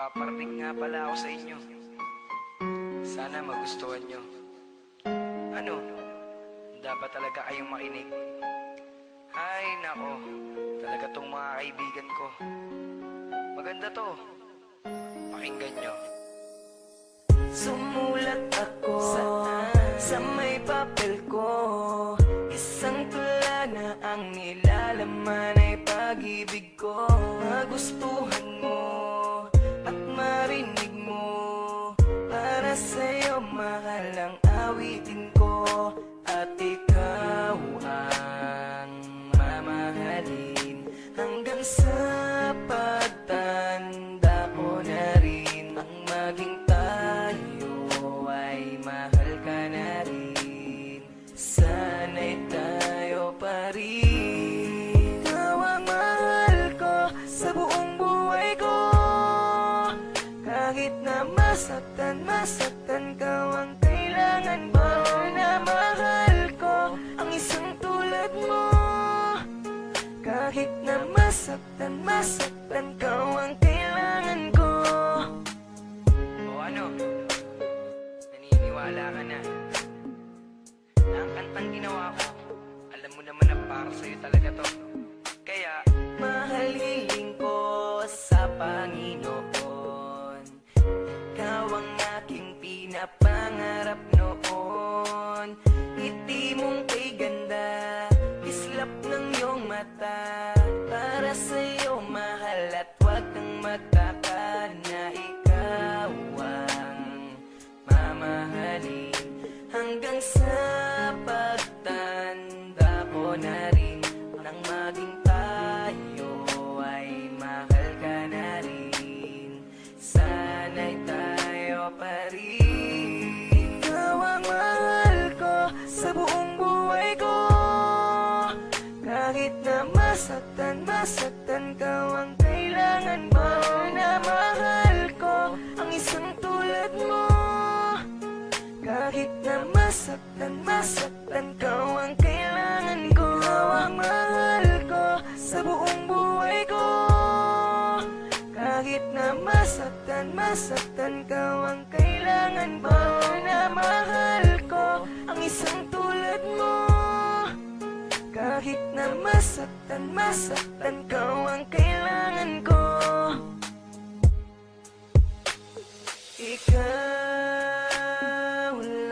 Paparating nga pala ako sa inyo. Sana magustuhan nyo. Ano? Dapat talaga kayong makinig. Ay, nako. Talaga tong mga kaibigan ko. Maganda to. Pakinggan nyo. Sumulat ako sa may papel ko. Isang tula na ang nilalaman ay pag-ibig ko. Magustuhan mo at marinig mo. Para sa'yo mahal ang awitin ko. At ikaw ang mamahalin hanggang sa pagtanda ko na rin. Ang maging tayo ay mahal ka na rin. Sana'y tayo pa rin. Ikaw ang mahal ko sa buong buhay ko. Kahit na masaktan ka, ang kailangan mo na mahal ko ang isang tulad mo. Kahit na masaktan ka, ang kailangan ko. O ano? Naniniwala ka na? Na ang kantang ginawa ko, alam mo naman na para sa'yo talaga to. Kaya, Mahal hiling ko sa Panginoon. Ikaw ang aking pinapangarap noon. Ngiti mong kay ganda, kislap ng iyong mata. Para sa'yo mahal at huwag kang magtaka na ikaw ang mamahalin hanggang sa pagtanda ko na rin. Nang maging tayo ay mahal ka na rin. Sana'y tayo pa rin. Ikaw ang mahal ko sa buong buhay ko. Kahit na masaktan ka, ang kailangan mo na mahal ko ang isang tulad mo. Kahit na masaktan ka, ang kailangan ko. Ikaw ang mahal ko sa buong buhay ko. Kahit na masaktan ka, ang kailangan mo na mahal ko ang isang tulad mo. Kahit na masaktan ka, ang kailangan ko. Ikaw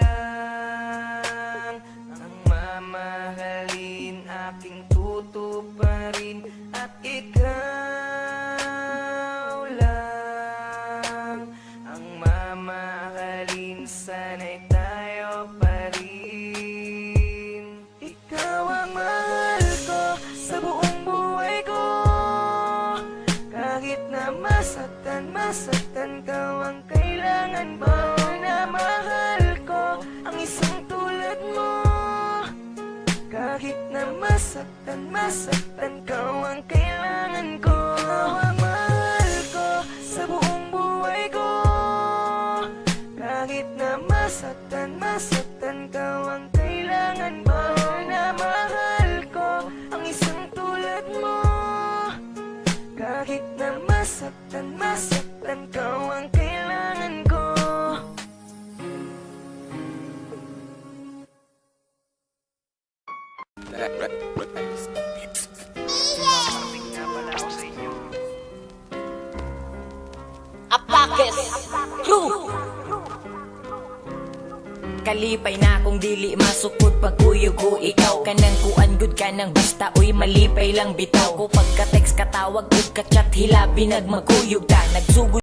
lang ang mamahalin, aking tutuparin. At ikaw lang ang mamahalin, sana'y tayo pa rin. Ikaw ang mahal ko sa buong buhay ko. Kahit na masaktan ka, ang kailangan mo na mahal ko ang isang tulad mo. Kahit na masaktan ka, ang kailangan ko. Ikaw ang mahal ko sa buong buhay ko. Kahit na masaktan ka, ang kailangan mo na mahal ko ang isang tulad mo. Kahit na masaktan ka, ang kailangan ko. paparating nga pala ako sa inyo. Apakes Kalipay na kung dili masukod pag-uyog ko. Ikaw ka nang kuan good ka nang basta uy malipay lang bitaw ko. Pagka-text katawag ug ka-chat hilabi nagmaguyog ta nagsugod